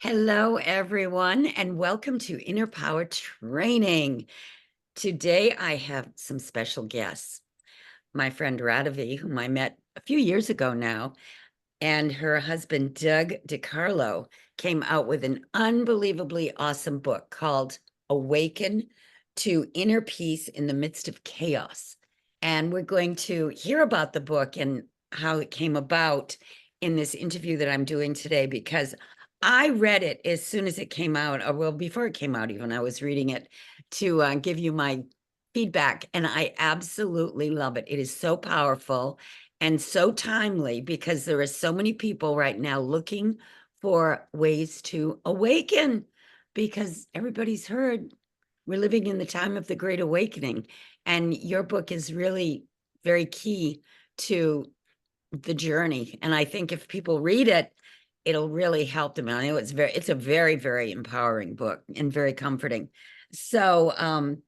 Hello, everyone, and welcome to Inner Power Training. Today, I have some special guests. My friend Radavie, whom I met a few years ago now, and her husband, Doug DiCarlo, came out with an unbelievably awesome book called Awaken to Inner Peace in the Midst of Chaos. And we're going to hear about the book and how it came about in this interview that I'm doing today, because I read it as soon as it came out, or well, before it came out, even I was reading it to give you my feedback, and I absolutely love it. It is so powerful and so timely because there are so many people right now looking for ways to awaken, because everybody's heard we're living in the time of the Great Awakening. And your book is really very key to the journey. And I think if people read it, it'll really help them. I know it's a very, very empowering book and very comforting. So I'm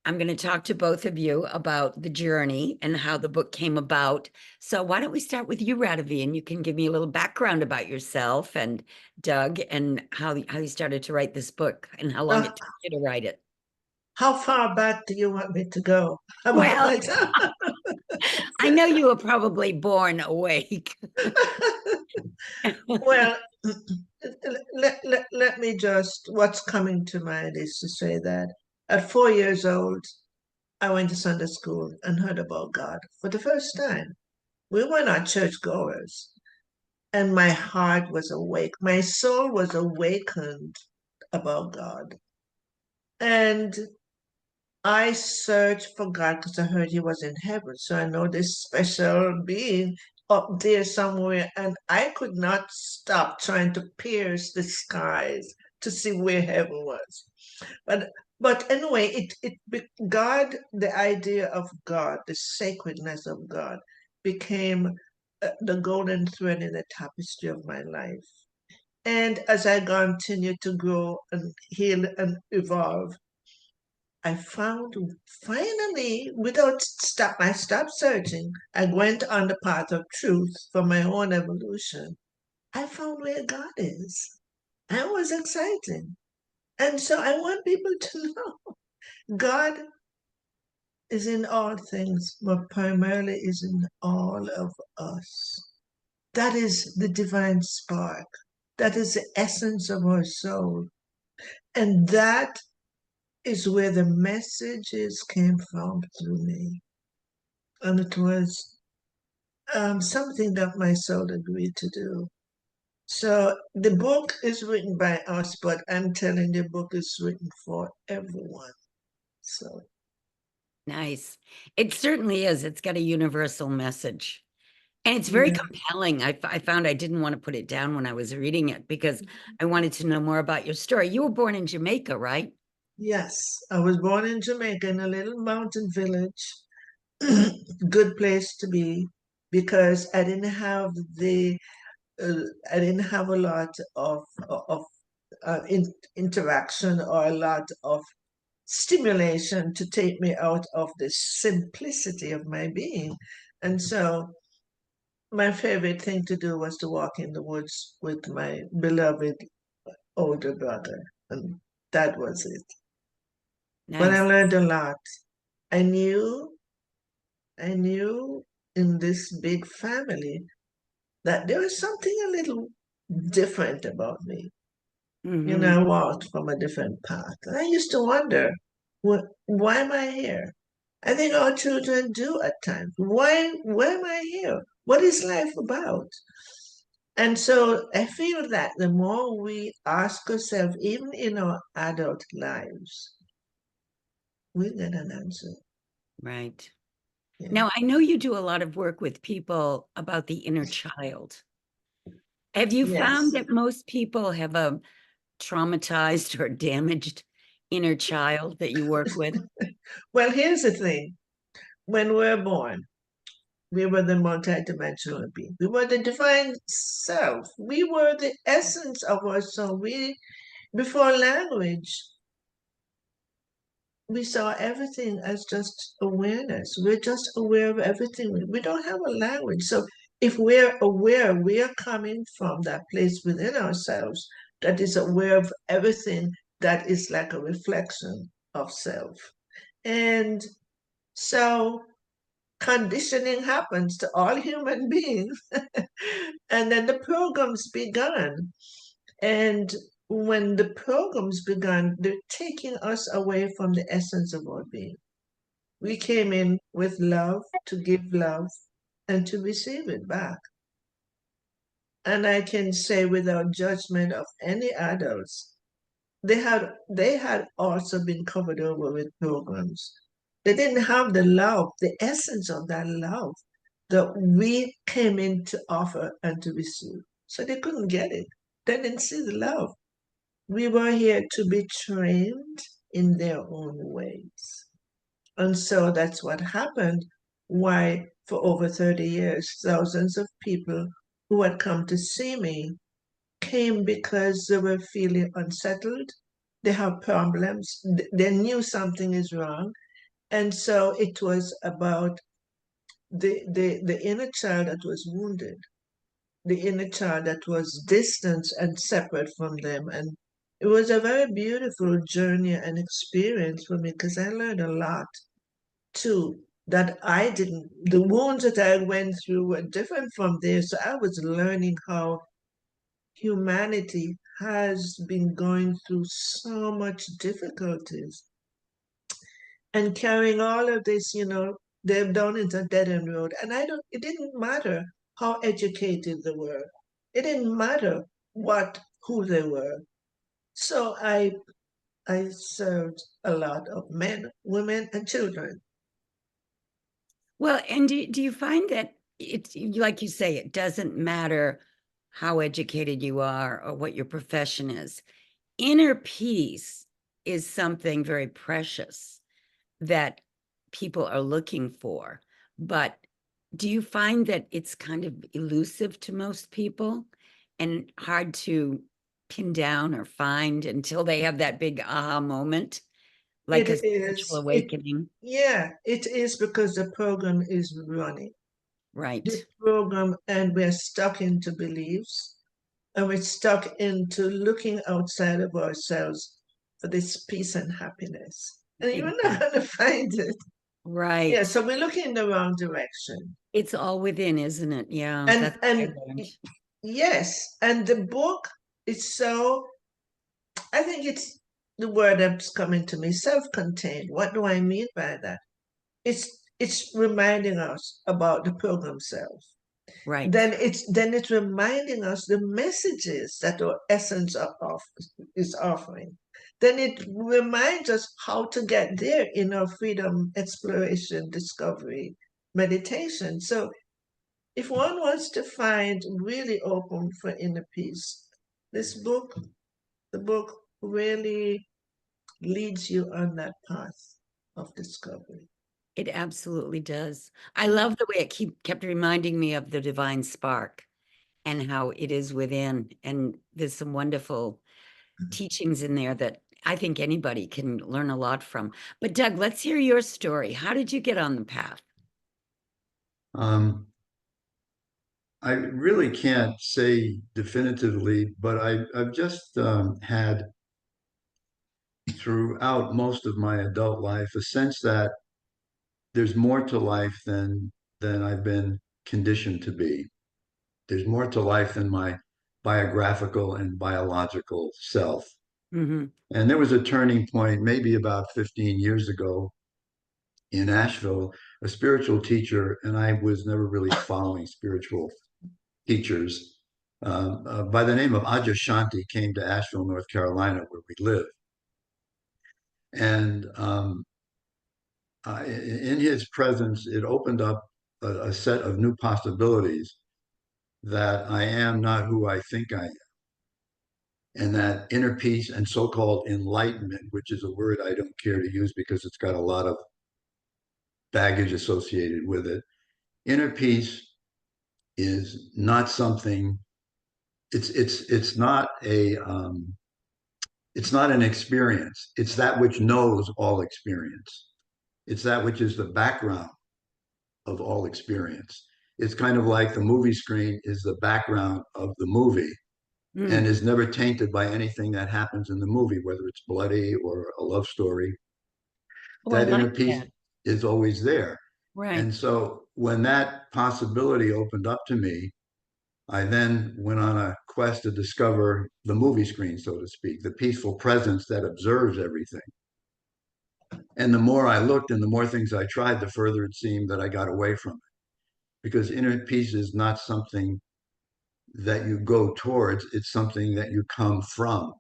going to talk to both of you about the journey and how the book came about. So why don't we start with you, Radavie, and you can give me a little background about yourself and Doug and how you started to write this book and how long Uh, it took you to write it. how far back do you want me to go about Well, myself? I know you were probably born awake. Well, let me just, what's coming to mind is to say that at 4 years old, I went to Sunday school and heard about God for the first time. We were not churchgoers, and my heart was awake. My soul was awakened about God. And I searched for God because I heard he was in heaven. So I know this special being up there somewhere. And I could not stop trying to pierce the skies to see where heaven was. But anyway, God, the idea of God, the sacredness of God, became the golden thread in the tapestry of my life. And as I continued to grow and heal and evolve, I found finally, I stopped searching. I went on the path of truth for my own evolution. I found where God is. That was exciting. And so I want people to know God is in all things, but primarily is in all of us. That is the divine spark. That is the essence of our soul. And that is where the messages came from through me. And it was something that my soul agreed to do. So the book is written by us, but I'm telling you, the book is written for everyone. So Nice. It certainly is. It's got a universal message. And it's very yeah, compelling. I found I didn't want to put it down when I was reading it because I wanted to know more about your story. You were born in Jamaica, right? yes, I was born in Jamaica in a little mountain village. Good place to be because uh, I didn't have a lot of interaction or a lot of stimulation to take me out of the simplicity of my being. And so my favorite thing to do was to walk in the woods with my beloved older brother. And that was it. But I Nice. learned a lot. I knew, I knew in this big family that there was something a little different about me. You Hmm. know, I walked from a different path. And I used to wonder, why am I here? I think our children do at times. Why am I here? What is life about? And so I feel that the more we ask ourselves, even in our adult lives, we get an answer. Right. Yeah. Now, I know you do a lot of work with people about the inner child. Have you found Yes. that most people have a traumatized or damaged inner child that you work with? Well, here's the thing. When we're born, we were the multidimensional being. We were the divine self. We were the essence of our soul. Before language, we saw everything as just awareness. We're just aware of everything. We don't have a language. So if we're aware, we are coming from that place within ourselves that is aware of everything that is like a reflection of self. And so conditioning happens to all human beings. And then the programs began. And when the programs began, they're taking us away from the essence of our being. We came in with love to give love and to receive it back. And I can say without judgment of any adults, they had also been covered over with programs. They didn't have the love, the essence of that love that we came in to offer and to receive. So they couldn't get it. They didn't see the love. We were here to be trained in their own ways. And so that's what happened. Why, for over 30 years, thousands of people who had come to see me came because they were feeling unsettled. They have problems. They knew something is wrong. And so it was about the inner child that was wounded, the inner child that was distant and separate from them. And it was a very beautiful journey and experience for me because I learned a lot too that I didn't, the wounds that I went through were different from theirs. So I was learning how humanity has been going through so much difficulties and carrying all of this, they've done into a dead end road. And it didn't matter how educated they were. It didn't matter who they were. So I served a lot of men, women, and children. Well, and do you find that it's like you say, it doesn't matter how educated you are or what your profession is. Inner peace is something very precious that people are looking for. But do you find that it's kind of elusive to most people and hard to pin down or find until they have that big aha moment, like a It spiritual is, awakening? yeah, it is because the program is running. The Right. program, and we're stuck into beliefs, and we're stuck into looking outside of ourselves for this peace and happiness. And you're not Exactly. going to find it. Yeah, Right. so we're looking in the wrong direction. It's all within, isn't it? Yeah, that's what I And learned. yes, and the book is so, I think it's the word that's coming to me, self-contained. What do I mean by that? It's reminding us about the program self. Right. Then it's reminding us the messages that our essence is offering. Then it reminds us how to get there in our freedom, exploration, discovery, meditation. So if one wants to find really open for inner peace, the book really leads you on that path of discovery. It absolutely does. I love the way it kept reminding me of the divine spark and how it is within. And there's some wonderful teachings in there that I think anybody can learn a lot from. But Doug, let's hear your story. How did you get on the path? Um, I really can't say definitively, but I've just had throughout most of my adult life a sense that there's more to life than I've been conditioned to be. There's more to life than my biographical and biological self. Hmm. And there was a turning point maybe about 15 years ago in Asheville. A spiritual teacher, and I was never really following spiritual teachers by the name of Aja Shanti came to Asheville, North Carolina, where we live. And in his presence, it opened up a set of new possibilities that I am not who I think I am. And that inner peace and so called enlightenment, which is a word I don't care to use because it's got a lot of baggage associated with it. Inner peace is not something, it's not it's not an experience. It's that which knows all experience. It's that which is the background of all experience. It's kind of like the movie screen is the background of the movie. and is never tainted by anything that happens in the movie, whether it's bloody or a love story. Oh, I That inner like peace that. is always there. Right. And so when that possibility opened up to me, I then went on a quest to discover the movie screen, so to speak, the peaceful presence that observes everything. And the more I looked and the more things I tried, the further it seemed that I got away from it. Because inner peace is not something that you go towards, it's something that you come from.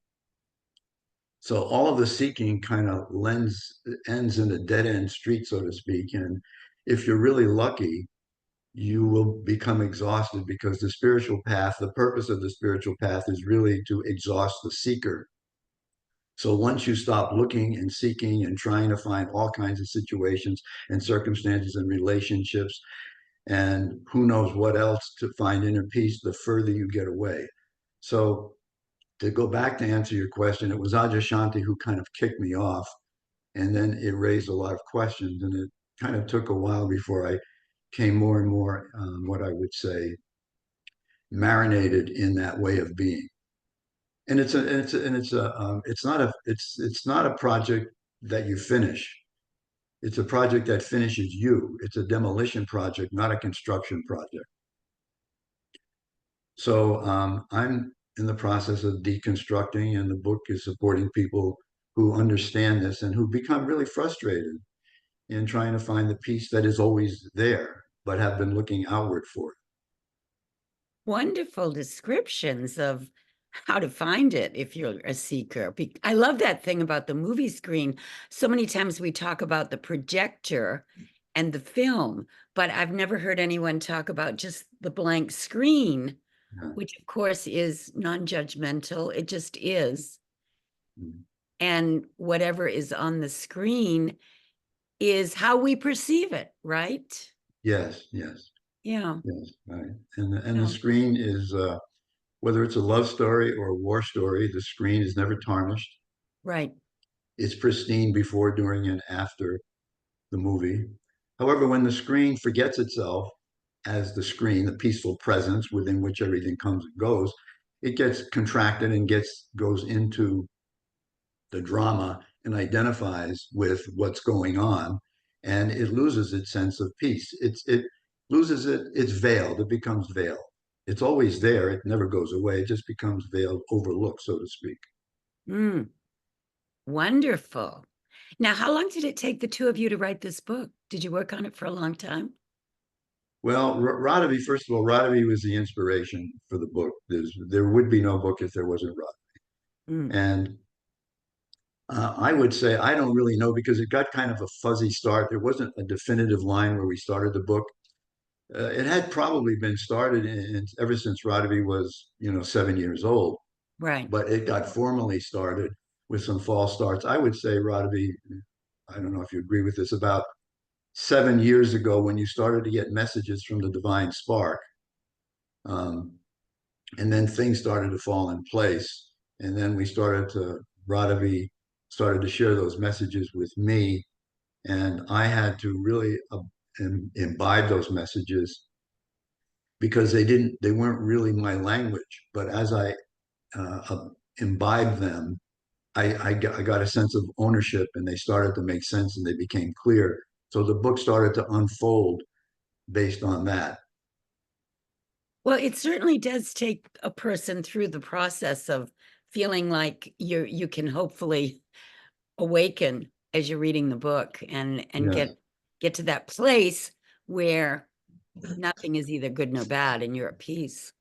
So all of the seeking kind of ends in a dead end street, so to speak. And if you're really lucky, you will become exhausted because the spiritual path, the purpose of the spiritual path is really to exhaust the seeker. So once you stop looking and seeking and trying to find all kinds of situations and circumstances and relationships and who knows what else to find inner peace, the further you get away. So to go back to answer your question, it was Ajashanti who kind of kicked me off, and then it raised a lot of questions, and it kind of took a while before I came more and more, what I would say, marinated in that way of being. And it's not a project that you finish. It's a project that finishes you. It's a demolition project, not a construction project. So I'm in the process of deconstructing, and the book is supporting people who understand this and who become really frustrated in trying to find the peace that is always there, but have been looking outward for it. Wonderful descriptions of how to find it if you're a seeker. I love that thing about the movie screen. So many times we talk about the projector and the film, but I've never heard anyone talk about just the blank screen, Yeah. which of course is non-judgmental. It just is. Mm. And whatever is on the screen is how we perceive it, right? Yes, yes, Yeah. yes, right. And the Yeah. screen is whether it's a love story or a war story, the screen is never tarnished. Right. It's pristine before, during, and after the movie. However, when the screen forgets itself as the screen, the peaceful presence within which everything comes and goes, it gets contracted and goes into the drama and identifies with what's going on, and it loses its sense of peace. It loses it's veiled. It becomes veiled. It's always there. It never goes away. It just becomes veiled, overlooked, so to speak. Mm, wonderful. Now, how long did it take the two of you to write this book? Did you work on it for a long time? Well, Radavie, first of all, Radavie was the inspiration for the book. There would be no book if there wasn't Radavie. Mm, And I would say I don't really know because it got kind of a fuzzy start. There wasn't a definitive line where we started the book. It had probably been started ever since Radavie was, 7 years old, right. but it got formally started with some false starts. I would say Radavie, I don't know if you agree with this, about 7 years ago when you started to get messages from the divine spark. Um, and then things started to fall in place. And then Radavie started to share those messages with me. And I had to really imbibe those messages because they weren't really my language. But as I imbibed them, I got a sense of ownership and they started to make sense and they became clear. So the book started to unfold based on that. Well, it certainly does take a person through the process of feeling like you can hopefully awaken as you're reading the book and Yes. get to that place where nothing is either good nor bad and you're at peace.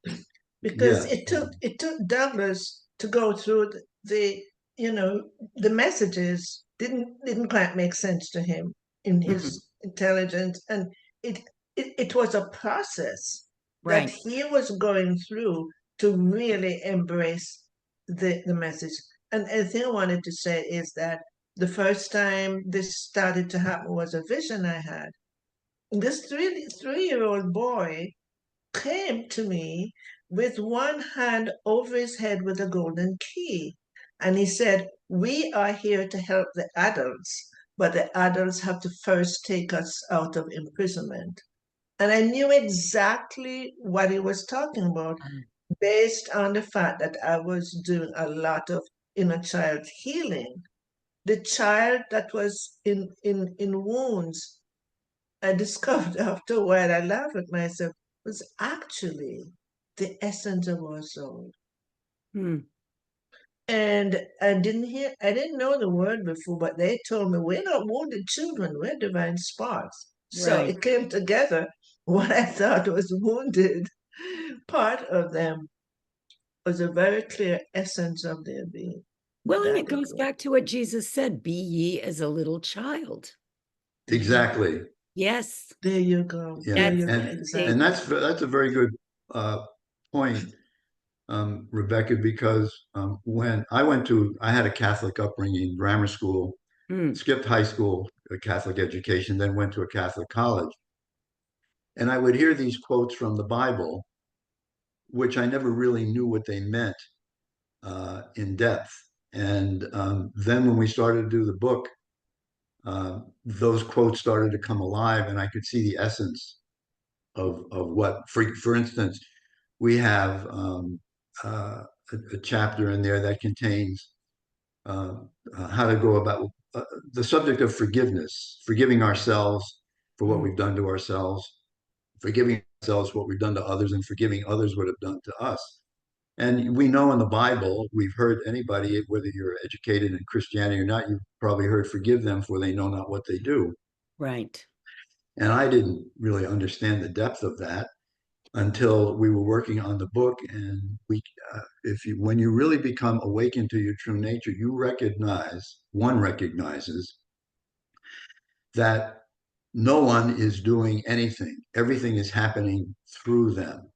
Because Yeah. it took Douglas to go through the you know the messages didn't quite make sense to him in Mhm. his intelligence, and it it was a process that Right. he was going through to really embrace the message. And the thing I wanted to say is that the first time this started to happen was a vision I had. This three-year-old boy came to me with one hand over his head with a golden key. And he said, "We are here to help the adults, but the adults have to first take us out of imprisonment." And I knew exactly what he was talking about. based on the fact that I was doing a lot of inner child healing. The child that was in wounds, I discovered after a while, I laughed at myself, was actually the essence of our soul. Mm. And I didn't know the word before, but they told me we're not wounded children, we're divine sparks. So Right. it came together. What I thought was wounded, part of them was a very clear essence of their being. Well, and That it is goes what. back to what Jesus said, be ye as a little child. Exactly. Yes, There you go. Yeah. There that's you go. And Exactly. that's a very good point, Rebecca, because when I had a Catholic upbringing, grammar school, mm, skipped high school, a Catholic education, then went to a Catholic college. And I would hear these quotes from the Bible, which I never really knew what they meant in depth. And then when we started to do the book, those quotes started to come alive, and I could see the essence of what, for instance, we have a chapter in there that contains uh, how to go about the subject of forgiveness, forgiving ourselves for what mm, we've done to ourselves, forgiving ourselves what we've done to others, and forgiving others what have done to us. And we know in the Bible, we've heard anybody, whether you're educated in Christianity or not, you've probably heard, forgive them for they know not what they do. right. And I didn't really understand the depth of that until we were working on the book. And if you, when you really become awakened to your true nature, one recognizes that no one is doing anything. Everything is happening through them.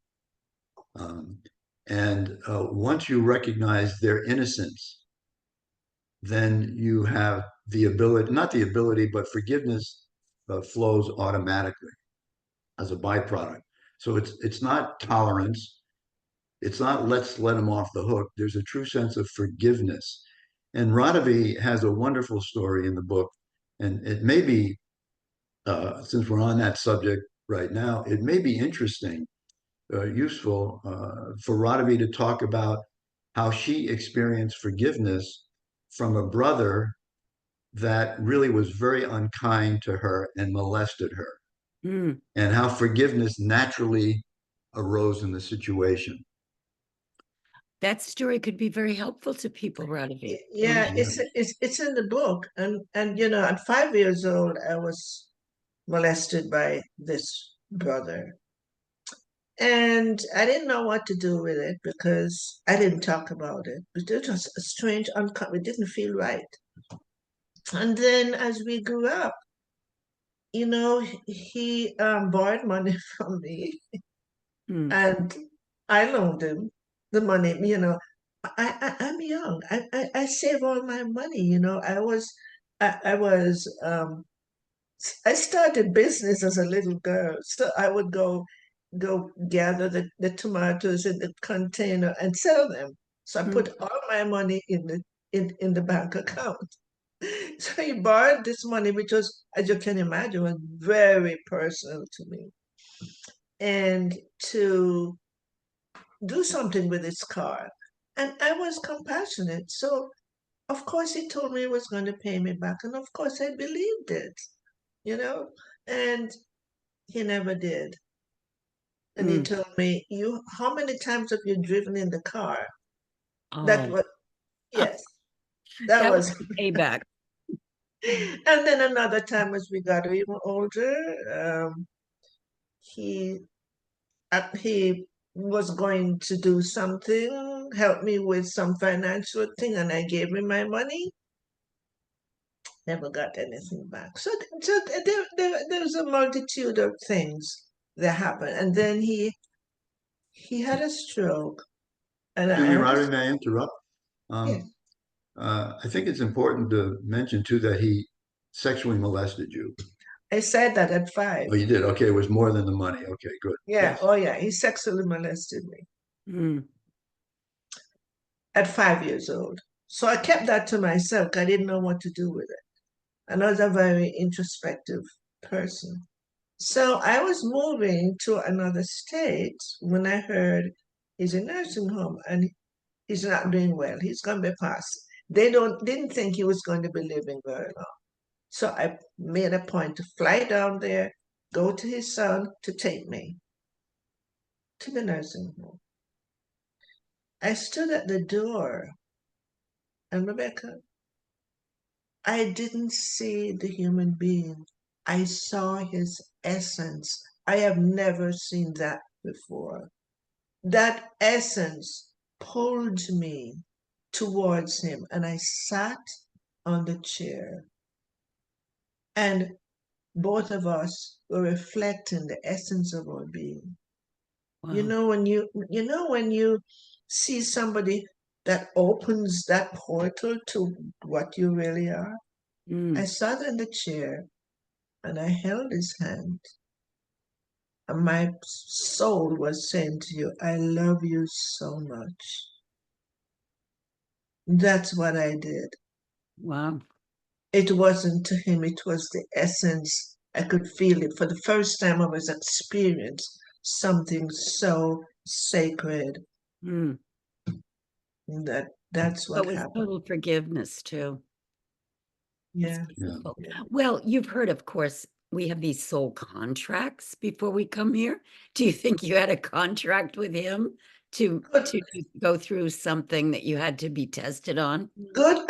Um, and once you recognize their innocence, then you have the ability, not the ability, but forgiveness flows automatically as a byproduct. So it's not tolerance. It's not let's let them off the hook. There's a true sense of forgiveness. And Radavie has a wonderful story in the book. And it may be, since we're on that subject right now, it may be interesting, useful for Radavie to talk about how she experienced forgiveness from a brother that really was very unkind to her and molested her, Mm. and how forgiveness naturally arose in the situation. That story could be very helpful to people, Radavie. Yeah, Yeah. it's in the book, and you know, at 5 years old, I was molested by this brother, and I didn't know what to do with it because I didn't talk about it. But it was a strange, it didn't feel right. And then as we grew up, you know, he borrowed money from me, Mm, and I loaned him the money. You know, I'm young. I save all my money. You know, I was I started business as a little girl, so I would go gather the tomatoes in the container and sell them. So I mm, put all my money in the bank account. So he borrowed this money, which was, as you can imagine, was very personal to me. And to do something with his car. And I was compassionate. So of course he told me he was going to pay me back. And of course I believed it, you know, and he never did. And he mm. told me, "You, how many times have you driven in the car?" That Oh, was, yes, that that was was. the payback. And then another time as we got even older, he he was going to do something, help me with some financial thing, and I gave him my money. Never got anything back. So there's a multitude of things that happened, and then he had a stroke, and Excuse I me, Roderick, understand. may I interrupt? Yes, Um, I think it's important to mention too that he sexually molested you. I said that at 5. Oh, you did? Okay, it was more than the money. Okay, good. Yeah, Yes. oh yeah, he sexually molested me Mm, at 5 years old. So I kept that to myself. I didn't know what to do with it. And I was a very introspective person. So I was moving to another state when I heard He's in nursing home and he's not doing well. He's going to be passed. They didn't think he was going to be living very long. So I made a point to fly down there, go to his son to take me to the nursing home. I stood at the door, and Rebecca, I didn't see the human being. I saw his essence. I have never seen that before. That essence pulled me towards him, and I sat on the chair. And both of us were reflecting the essence of our being. Wow. When you see somebody that opens that portal to what you really are. I Mm. sat in the chair and I held his hand. And my soul was saying to you, I love you so much. That's what I did. Wow. It wasn't to him, it was the essence. I could feel it. For the first time, I was experiencing something so sacred. Mm. That's So what it was happened. total forgiveness too. That's Yeah. Yeah. beautiful. Yeah. Well, you've heard, of course, we have these soul contracts before we come here. Do you think you had a contract with him Good, to go through something that you had to be tested on? good,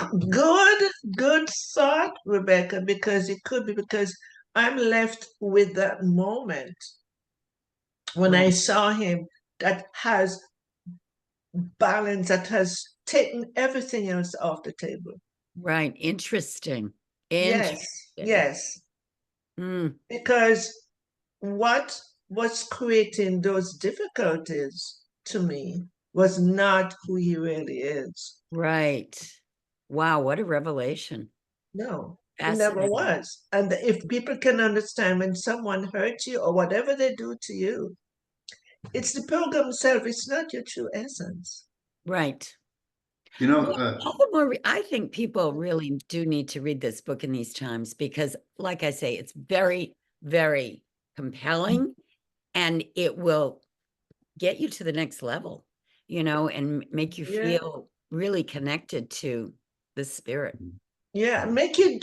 good thought, Rebecca, because it could be because I'm left with that moment when I Right. saw him that has balance, that has taken everything else off the table. Right. Interesting. Yes, Interesting. yes, Mm. because what was creating those difficulties to me was not who he really is. Right. Wow, what a revelation. No, he never Fascinating. was. And if people can understand when someone hurts you or whatever they do to you, it's the program self, it's not your true essence. Right. You know, Well, all the more I think people really do need to read this book in these times because, like I say, it's very, very compelling and it will get you to the next level, and make you Yeah. feel really connected to the spirit. Yeah, make you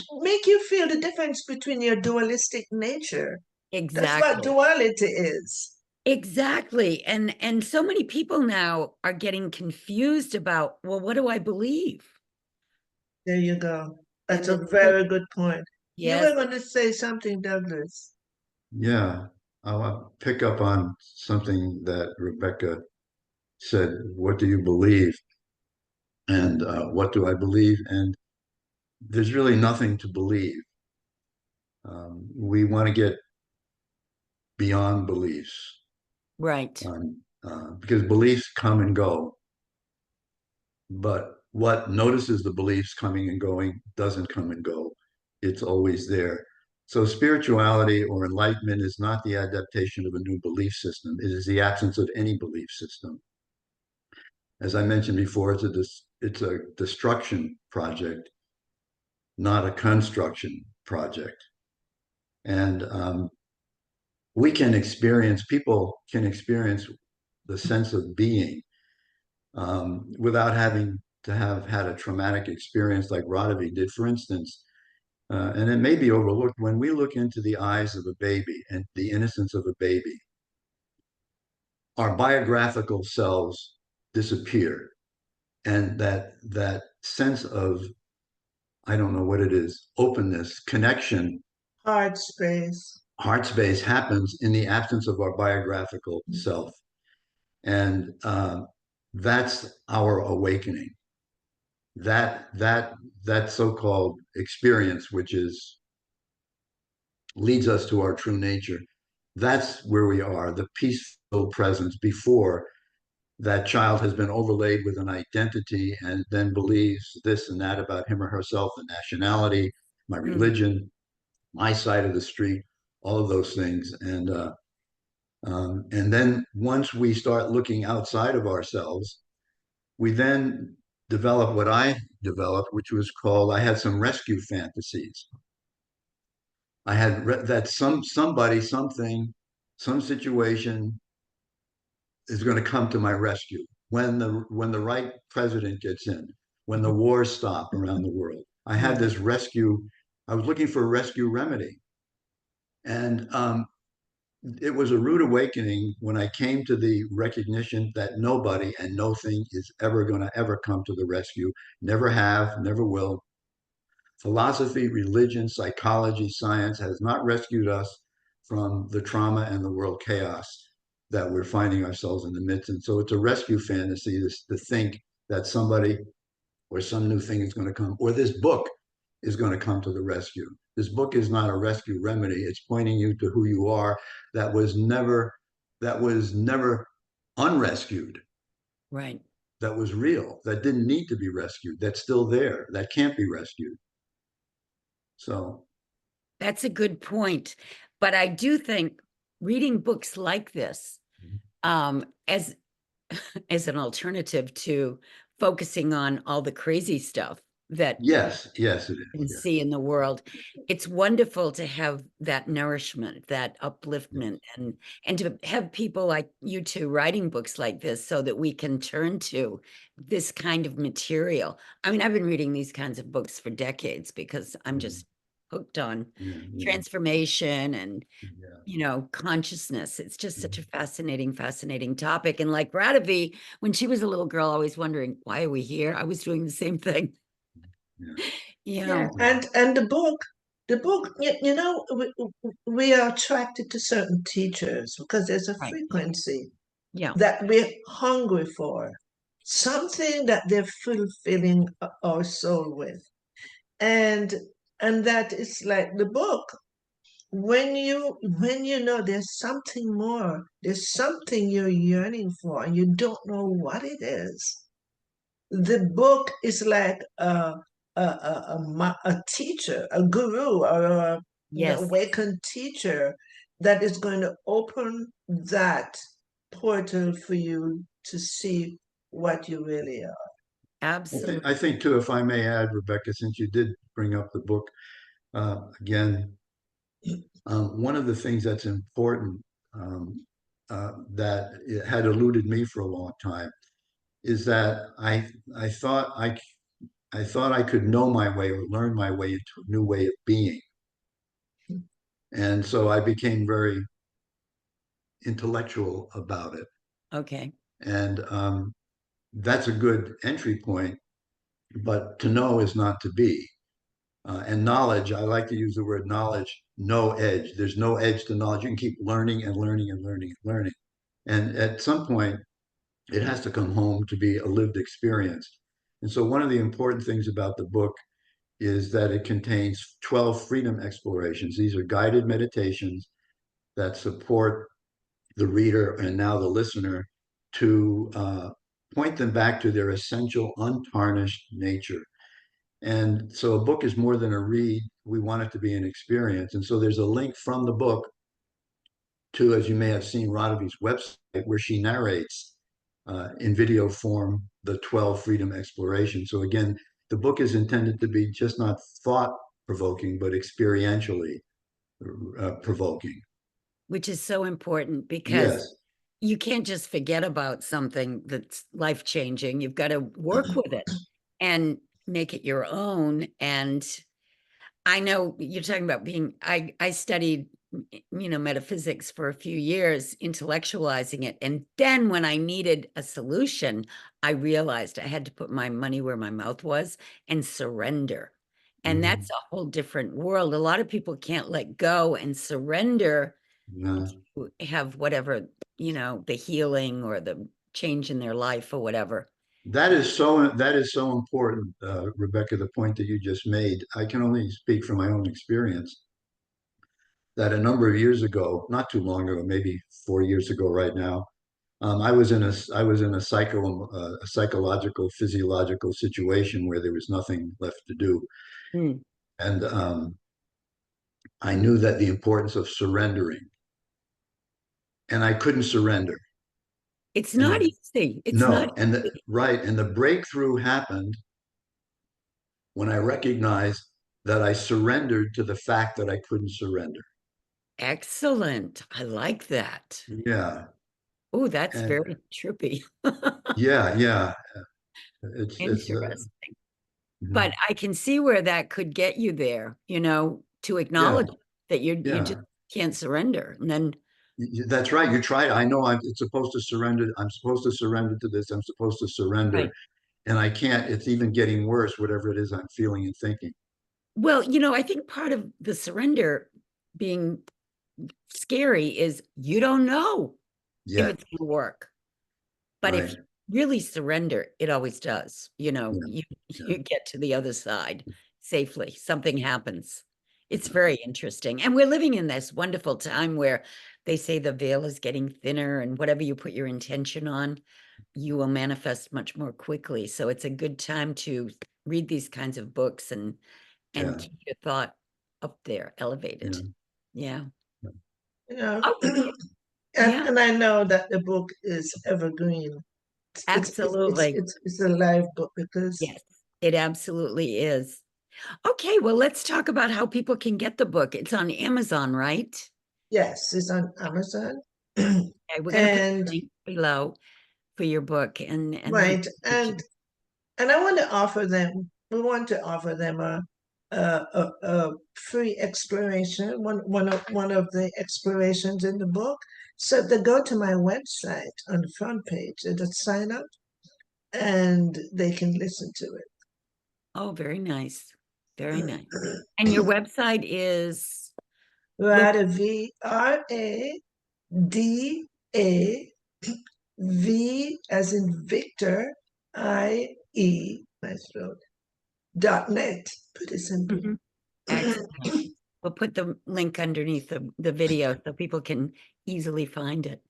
feel the difference between your dualistic nature. That's what Exactly. duality is. Exactly. And so many people now are getting confused about, well, what do I believe? There you go. That's And a it's so, very good point. You yes. were going to say something, Douglas. yeah, I'll pick up on something that Rebecca said. What do you believe? And what do I believe? And there's really nothing to believe. We want to get beyond beliefs, Right. because beliefs come and go. But what notices the beliefs coming and going doesn't come and go. It's always there. So spirituality or enlightenment is not the adaptation of a new belief system. It is the absence of any belief system. As I mentioned before, it's a destruction project, not a construction project. And people can experience the sense of being without having to have had a traumatic experience like Radavie did, for instance. And it may be overlooked when we look into the eyes of a baby and the innocence of a baby, our biographical selves disappear. And that sense of, I don't know what it is, openness, connection, Heart space. heart space happens in the absence of our biographical self. And that's our awakening. That so-called experience, which is leads us to our true nature. That's where we are, the peaceful presence before that child has been overlaid with an identity and then believes this and that about him or herself, the nationality, my Mm. religion, my side of the street, all of those things. And then once we start looking outside of ourselves, we then develop what I developed, which was called, I had some rescue fantasies. I had that somebody, something, some situation is going to come to my rescue when the right president gets in, when the wars stop around the world. I had this rescue. I was looking for a rescue remedy, and it was a rude awakening when I came to the recognition that nobody and no thing is ever going to ever come to the rescue. Never have, never will. Philosophy, religion, psychology, science has not rescued us from the trauma and the world chaos that we're finding ourselves in the midst. And so it's a rescue fantasy to think that somebody or some new thing is going to come, or this book is going to come to the rescue. This book is not a rescue remedy. It's pointing you to who you are that was never unrescued, Right. that was real, that didn't need to be rescued, that's still there, that can't be rescued. So That's a good point. But I do think reading books like this, as as an alternative to focusing on all the crazy stuff that yes, yes, it can is. Yes. see in the world, it's wonderful to have that nourishment, that upliftment, and to have people like you two writing books like this so that we can turn to this kind of material. I mean, I've been reading these kinds of books for decades because I'm just hooked on transformation and consciousness. It's just such a fascinating topic. And like Radavie, when she was a little girl, always wondering, why are we here? I was doing the same thing. Yeah, and the book, we are attracted to certain teachers because there's a Right. frequency Yeah. that we're hungry for, something that they're fulfilling our soul with, and that is like the book. When you know there's something more, there's something you're yearning for, and you don't know what it is. The book is like a teacher, a guru, or an Yes, awakened teacher that is going to open that portal for you to see what you really are. absolutely. I think too, if I may add, Rebecca, since you did bring up the book again, one of the things that's important that had eluded me for a long time is that I thought I thought I could know my way or learn my way into a new way of being, and so I became very intellectual about it, Okay. and that's a good entry point. But to know is not to be. And knowledge, I like to use the word knowledge, no edge. There's no edge to knowledge. You can keep learning and learning and learning and learning. And at some point, it has to come home to be a lived experience. And so, one of the important things about the book is that it contains 12 freedom explorations. These are guided meditations that support the reader and now the listener to point them back to their essential, untarnished nature. And so a book is more than a read. We want it to be an experience. And so there's a link from the book to, as you may have seen, Radavie's website, where she narrates in video form the 12 freedom explorations. So again, the book is intended to be just not thought provoking, but experientially provoking. Which is so important because Yes. you can't just forget about something that's life changing. You've got to work with it and make it your own. And I know you're talking about I studied, metaphysics for a few years, intellectualizing it. And then when I needed a solution, I realized I had to put my money where my mouth was and surrender. And that's a whole different world. A lot of people can't let go and surrender Yeah. to have whatever, the healing or the change in their life or whatever. That is so important, Rebecca, the point that you just made. I can only speak from my own experience that a number of years ago, not too long ago, maybe 4 years ago right now, I was in a psychological, physiological situation where there was nothing left to do. Mm. And I knew that the importance of surrendering, and I couldn't surrender. It's not And easy. It's not no, and easy. and the breakthrough happened when I recognized that I surrendered to the fact that I couldn't surrender. Excellent. I like that. Yeah. Oh, that's And very trippy. yeah. It's Interesting. But mhm. I can see where that could get you there, to Yeah, acknowledge that you just yeah. can't surrender. And then, That's right. You try. I know it's supposed to surrender. I'm supposed to surrender to this. I'm supposed to surrender. right. And I can't. It's even getting worse, whatever it is I'm feeling and thinking. Well, I think part of the surrender being scary is you don't know if Yeah, it's going to work. But if right. you really surrender, it always does. Yeah, You yeah, you get to the other side safely. Something happens. It's very interesting. And we're living in this wonderful time where they say the veil is getting thinner and whatever you put your intention on, you will manifest much more quickly. So it's a good time to read these kinds of books and yeah, keep your thought up there, yeah. elevated. Yeah. Yeah. You know, Okay. and, Yeah, and I know that the book is evergreen. absolutely. It's a live book because Yes, it absolutely is. Okay, well, let's talk about how people can get the book. It's on Amazon, right? yes, it's on Amazon. Okay, we're going to put And the link below for your book, and then right, and I want to offer them. We want to offer them a free exploration. One of the explorations in the book. So they go to my website on the front page and just sign up, and they can listen to oh, very nice, very nice. And your it. website is look. Radavie, Radavie as in Victor, IE, my throat, .net. Pretty simple. Mhm. Excellent. We'll put the link underneath the video so people can easily find it.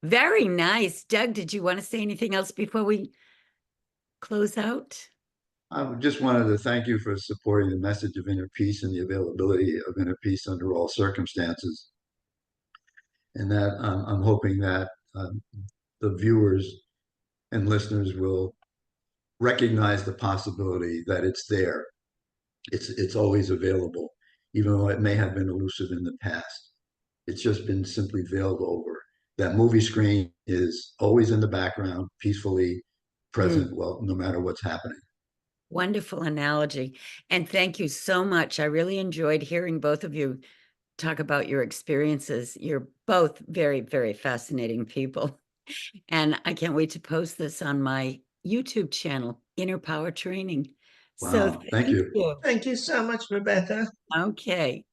Very nice. Doug, did you want to say anything else before we close out? I just wanted to thank you for supporting the message of inner peace and the availability of inner peace under all circumstances. And that I'm hoping that the viewers and listeners will recognize the possibility that it's there. It's always available, even though it may have been elusive in the past. It's just been simply veiled over. That movie screen is always in the background, peacefully Mm. present, well, no matter what's happening. Wonderful analogy. And thank you so much. I really enjoyed hearing both of you talk about your experiences. You're both very, very fascinating people. And I can't wait to post this on my YouTube channel, Inner Power Training. So Wow, thank thank you. you. Thank you so much, Rebecca. Okay.